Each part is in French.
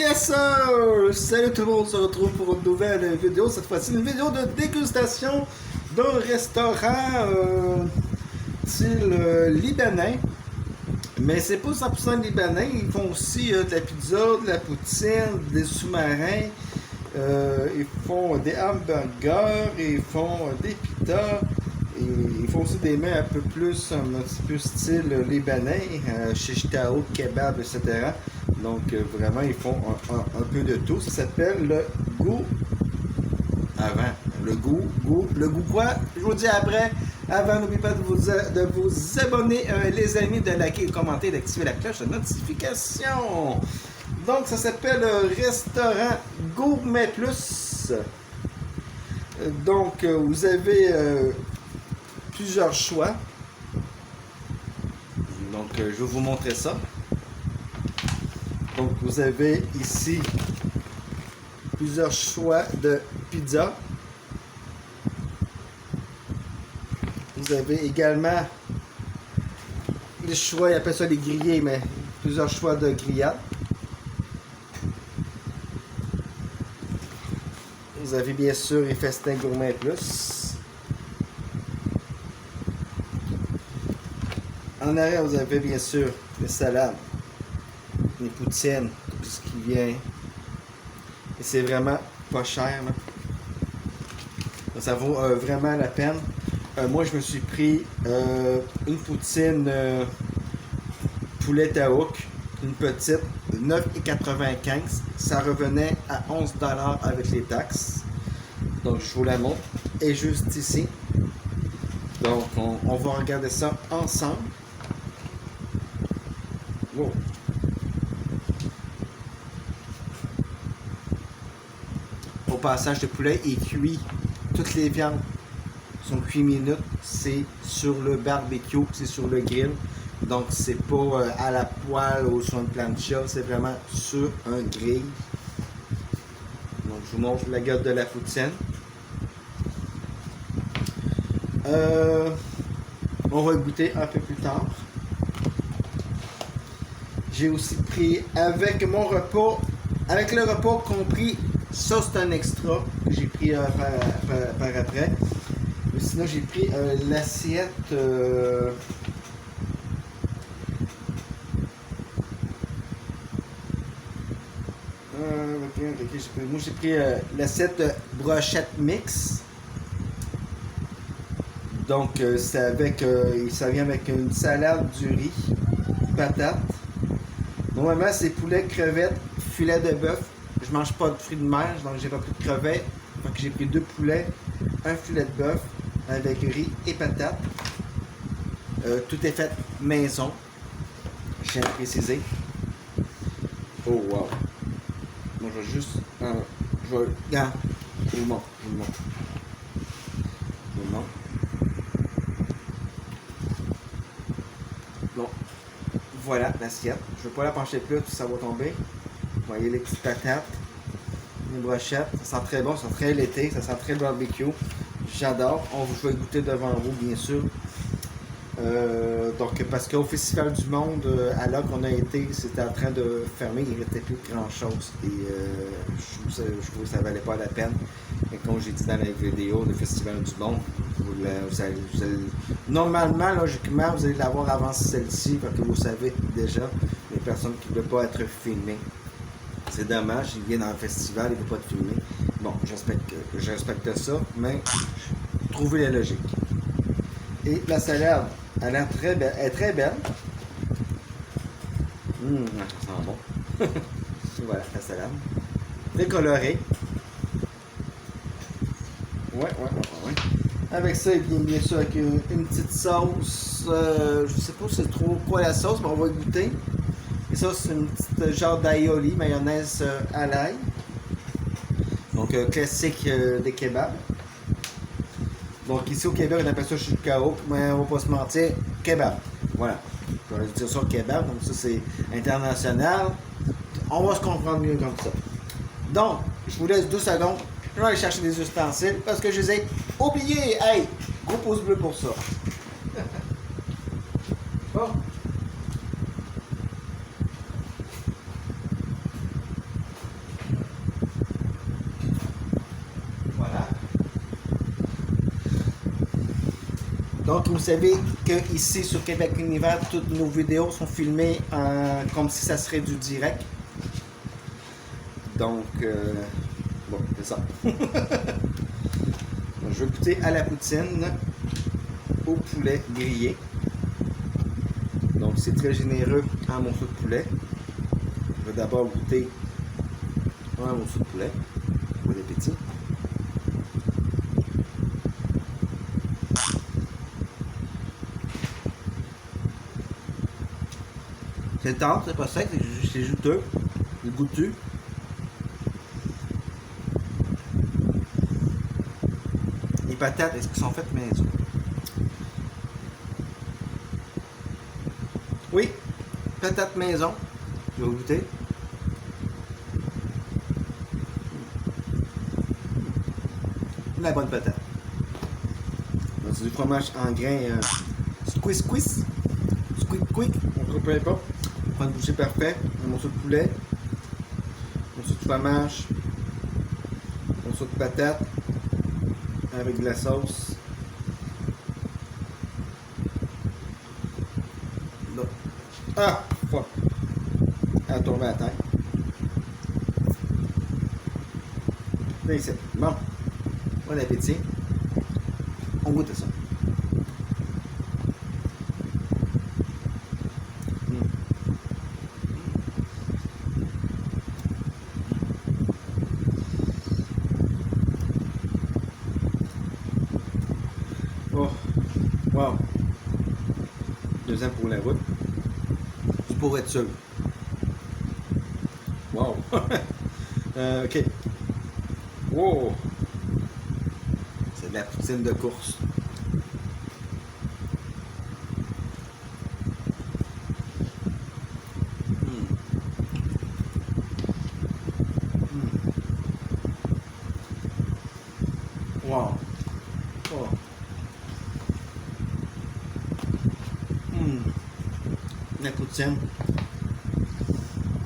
Yes sir! Salut tout le monde, on se retrouve pour une nouvelle vidéo. Cette fois-ci, une vidéo de dégustation d'un restaurant style libanais. Mais c'est pas 100% libanais, ils font aussi de la pizza, de la poutine, des sous-marins. Ils font des hamburgers, ils font des pitas. Et ils font aussi des mets un petit peu style libanais, shish tao, kebab, etc. Donc vraiment, ils font un peu de tout. Ça s'appelle le goût avant. Le goût quoi? Je vous dis après. Avant, n'oubliez pas de vous abonner, les amis, de liker, de commenter, d'activer la cloche de notification. Donc, ça s'appelle Restaurant Gourmet Plus. Donc, vous avez plusieurs choix. Donc, je vais vous montrer ça. Donc, vous avez ici plusieurs choix de pizza. Vous avez également les choix, ils appellent ça les grillés, mais plusieurs choix de grillades. Vous avez bien sûr les festins gourmet plus. En arrière, vous avez bien sûr les salades, les poutines, tout ce qui vient. Et c'est vraiment pas cher. Ça vaut vraiment la peine. Moi, je me suis pris une poutine poulet taouk, une petite, 9,95. Ça revenait à 11$ avec les taxes. Donc, je vous la montre. Et juste ici. Donc, on va regarder ça ensemble. Wow. Au passage, le poulet est cuit. Toutes les viandes sont cuites minutes. C'est sur le barbecue, c'est sur le grill. Donc, c'est pas à la poêle ou sur une plancha. C'est vraiment sur un grill. Donc, je vous montre la gueule de la poutine. On va goûter un peu plus tard. J'ai aussi pris avec mon repas, avec le repas compris, ça c'est un extra que j'ai pris par après. Mais sinon j'ai pris l'assiette moi j'ai pris l'assiette brochette mix. Donc c'est avec ça vient avec une salade, du riz, patates. Normalement, c'est poulet, crevettes, filet de bœuf. Je mange pas de fruits de mer, donc j'ai pas pris de crevettes. Donc j'ai pris 2 poulets, un filet de bœuf avec riz et patates. Tout est fait maison. Je tiens à préciser. Oh wow. Moi je vais juste. Je vais. Regarde. Je vous montre. Bon. Voilà l'assiette. Je ne vais pas la pencher plus, ça va tomber. Vous voyez les petites patates, les brochettes. Ça sent très bon, ça sent très l'été, ça sent très barbecue. J'adore. Je vais goûter devant vous, bien sûr. Donc, parce qu'au Festival du Monde, à l'heure qu'on a été, c'était en train de fermer, il ne restait plus grand chose. Et je trouve que ça ne valait pas la peine. Et comme j'ai dit dans la vidéo, le Festival du Monde, vous allez, normalement, logiquement, vous allez l'avoir avant celle-ci, parce que vous savez déjà, les personnes qui ne veulent pas être filmées. C'est dommage, il vient dans le festival, il ne veut pas être filmé. Bon, je respecte ça, mais trouvez la logique. Et la salade, elle a l'air très belle. Elle est très belle. Ça sent bon. Voilà, la salade. Très colorée. Ouais. Avec ça, il vient bien sûr avec une petite sauce. Je sais pas si c'est trop quoi la sauce, mais on va goûter. Et ça, c'est une petite genre d'aioli, mayonnaise à l'ail. Donc, classique des kebabs. Donc ici au Québec, on appelle ça chouchkaouk, mais on va pas se mentir, kebab. Voilà. Je vais dire ça kebab, donc ça c'est international. On va se comprendre mieux comme ça. Donc, je vous laisse 2 secondes. Je vais aller chercher des ustensiles parce que je les ai oubliés. Hey! Gros pouce bleu pour ça. Bon. Donc, vous savez que ici sur Québec Univers, toutes nos vidéos sont filmées comme si ça serait du direct. Donc, bon, c'est ça. Je vais goûter à la poutine au poulet grillé. Donc, c'est très généreux en morceaux de poulet. Je vais d'abord goûter un morceau de poulet. Bon appétit. C'est tendre, c'est pas sec, c'est juteux, c'est goûtu. Les patates, est-ce qu'elles sont faites maison? Oui, patates maison. Je vais goûter. La bonne patate. C'est du fromage en grains squeeze, squeeze, squeak, quick, on ne peu importe. Prends une bouchée parfait, un morceau de poulet, un morceau de fromage, un morceau de patate avec de la sauce. Bon. Ah! Fuck! Elle a tombé à terre. Là, ici. Bon. Bon appétit. On goûte à ça. Oh, wow. Deuxième pour la route. C'est pour être sûr. Wow. Ok. Wow. C'est de la poutine de course. Wow. Oh. La poutine.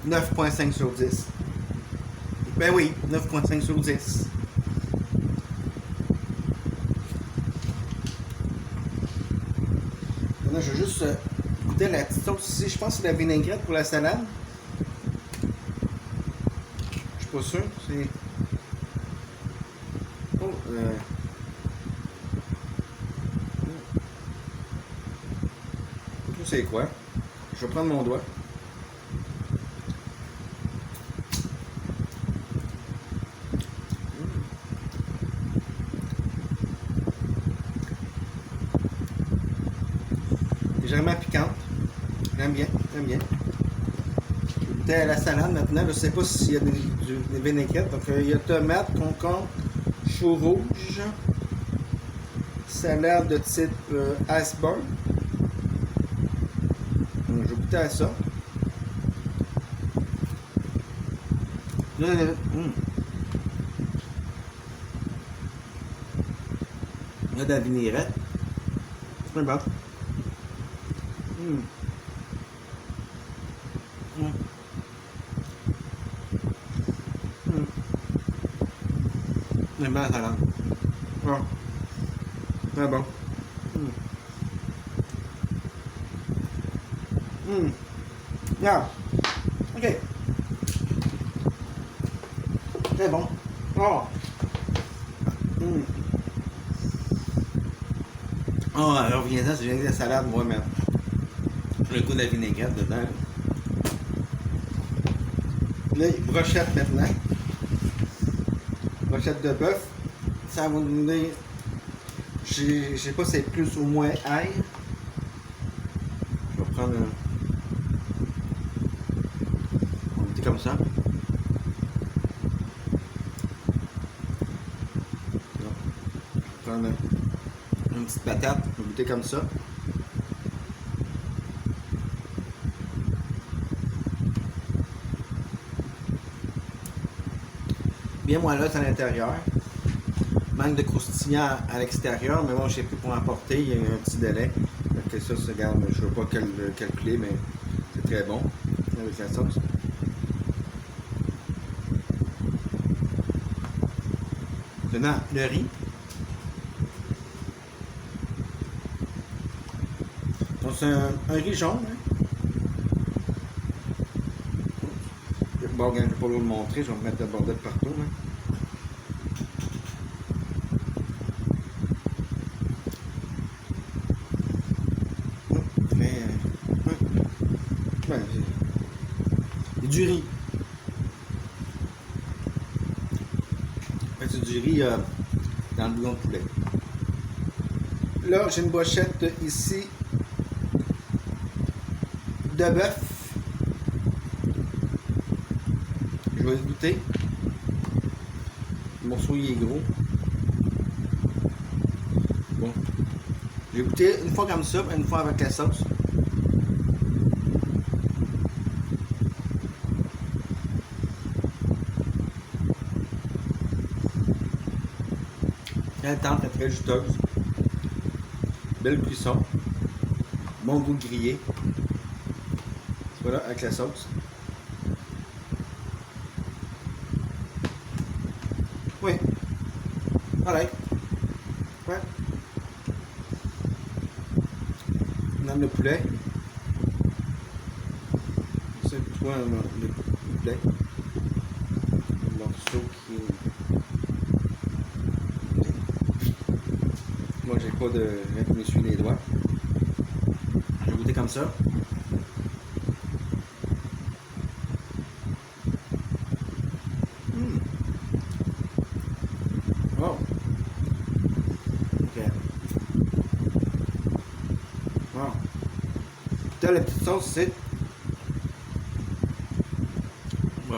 9.5 sur 10. Ben oui, 9.5 sur 10. Maintenant, je vais juste goûter la petite sauce ici. Je pense que c'est la vinaigrette pour la salade. Je suis pas sûr. C'est. Oh, c'est quoi? Je vais prendre mon doigt. Légèrement piquante. J'aime bien, j'aime bien. Je vais goûter à la salade maintenant. Je ne sais pas s'il y a des vinaigrettes. Donc, il y a tomate, concombre, chou rouge, salade de type iceberg. Je vais goûter à ça. Il y a de la vinaigrette. C'est bon. J'aime bien la salade. Oh. C'est bon. Yeah. Ok. C'est bon. Oh. Oh, alors reviens-en, c'est de la salade, moi, mais le goût de la vinaigrette dedans. Là, brochette maintenant. Brochette de bœuf. Ça va nous donner. Je sais pas si c'est plus ou moins ail. Je vais prendre un. On va goûter comme ça. Je vais prendre une petite patate. On va goûter comme ça. Bien moelleuse à l'intérieur. Manque de croustillant à l'extérieur, mais bon, je sais plus pour emporter, il y a un petit délai. Donc ça, regarde, je ne veux pas calculer, mais c'est très bon avec la sauce. Maintenant, le riz. c'est un riz jaune. Hein. Bon, je ne vais pas vous le montrer, je vais me mettre le bordel partout. Hein. Mais, c'est du riz. C'est du riz dans le bouillon de poulet. Là, j'ai une brochette ici de bœuf. Je vais goûter. Le morceau il est gros. Bon. J'ai goûté une fois comme ça, une fois avec la sauce. Elle tente, très juteuse. Belle cuisson. Bon goût grillé. Voilà, avec la sauce. Oui. Voilà. Ouais. On aime le poulet. C'est toi le poulet. Le morceau qui est... Moi, j'ai pas de rien qui m'essuie les doigts. Je vais goûter comme ça. Oh. Ok. Wow. Putain, la petite sauce, c'est... Wow.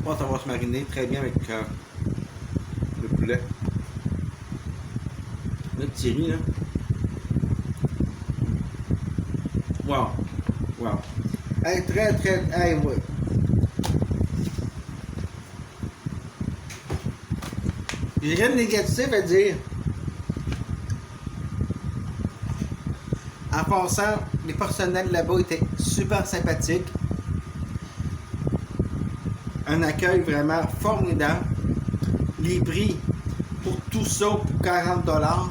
Bon, ça va se mariner très bien avec le poulet. Le petit riz, là. Wow. Wow. Hey, très, très... Hey, ouais. J'ai rien de négatif à dire. En passant, les personnels là-bas étaient super sympathiques. Un accueil vraiment formidable. Les prix pour tout ça, pour 40$,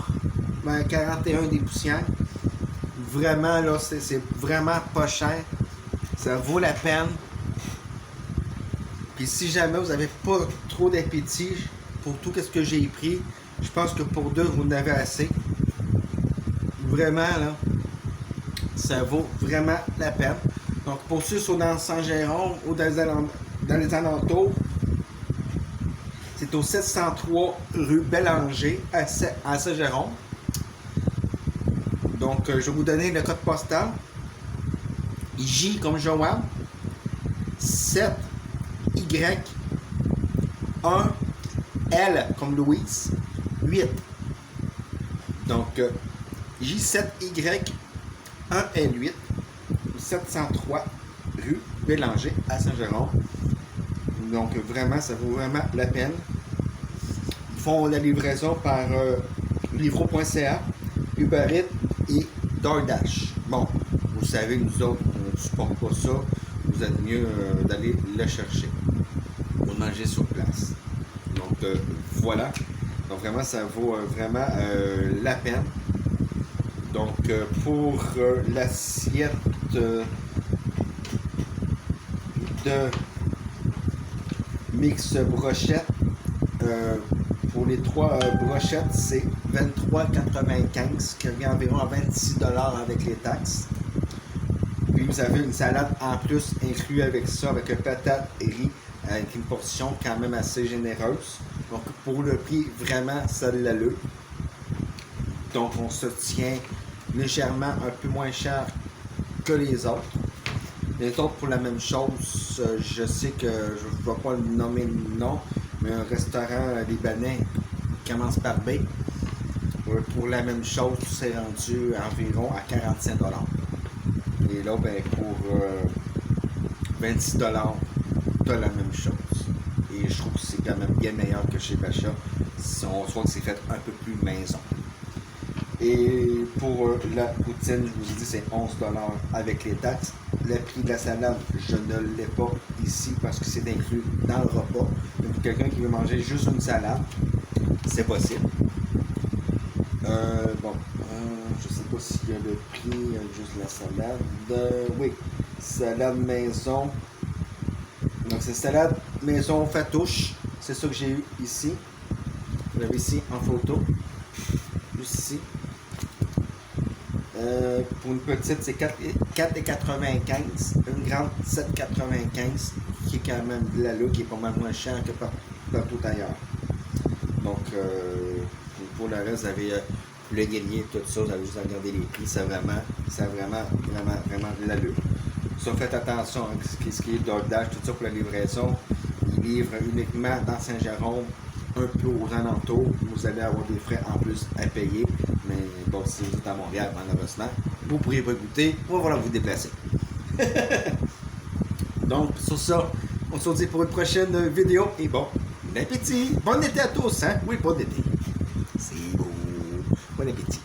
ben 41 des poussières. Vraiment, là, c'est vraiment pas cher. Ça vaut la peine. Puis si jamais vous n'avez pas trop d'appétit pour tout ce que j'ai pris, je pense que pour deux, vous en avez assez. Vraiment, là, ça vaut vraiment la peine. Donc, pour ceux qui sont dans Saint-Jérôme ou dans les alentours, c'est au 703 rue Bélanger à Saint-Jérôme. Donc, je vais vous donner le code postal. J comme Joanne, 7 Y 1 L comme Louise, 8. Donc, J7Y 1L8, 703 rue Bélanger à Saint-Jérôme. Donc, vraiment, ça vaut vraiment la peine. Ils font la livraison par livro.ca, Uber Eats et DoorDash. Bon, vous savez, nous autres, on ne supporte pas ça. Vous êtes mieux d'aller le chercher ou manger sur place. Donc, voilà. Donc, vraiment, ça vaut vraiment la peine. Donc, pour l'assiette de mix brochette, pour les 3 brochettes, c'est 23,95, qui revient environ à 26$ avec les taxes. Puis vous avez une salade en plus inclue avec ça, avec patate et riz, avec une portion quand même assez généreuse. Donc pour le prix, vraiment, ça l'allure. Donc on se tient légèrement un peu moins cher que les autres. Les autres pour la même chose, je sais que je ne vais pas nommer le nom, mais un restaurant libanais qui commence par B, pour la même chose, c'est rendu environ à 45$. Et là, ben, pour 26$, tu as la même chose. Et je trouve que c'est quand même bien meilleur que chez Bacha, si on voit que c'est fait un peu plus maison. Et pour la poutine, je vous ai dit, c'est 11$ avec les taxes. Le prix de la salade, je ne l'ai pas ici parce que c'est inclus dans le repas. Donc, pour quelqu'un qui veut manger juste une salade, c'est possible. Je sais pas s'il y a le prix, juste la salade. Oui, salade maison. Donc, c'est salade maison fatouche. C'est ça que j'ai eu ici. Vous l'avez ici en photo. Juste ici. Pour une petite, c'est 4,95. Une grande, 7,95. Qui est quand même de l'allure, qui est pas mal moins cher que partout ailleurs. Donc, pour le reste, vous avez le grenier, tout ça, vous avez juste à regarder les prix. C'est vraiment de l'allure. Ça, faites attention à ce qui est DoorDash, tout ça pour la livraison. Ils livrent uniquement dans Saint-Jérôme, un peu aux alentours. Vous allez avoir des frais en plus à payer. Mais bon, si vous êtes à Montréal, malheureusement, vous ne pourriez pas goûter. On va falloir vous déplacer. Donc, sur ça, on se dit pour une prochaine vidéo. Et bon appétit! Bon été à tous, hein? Oui, bon été. C'est beau. Bon appétit.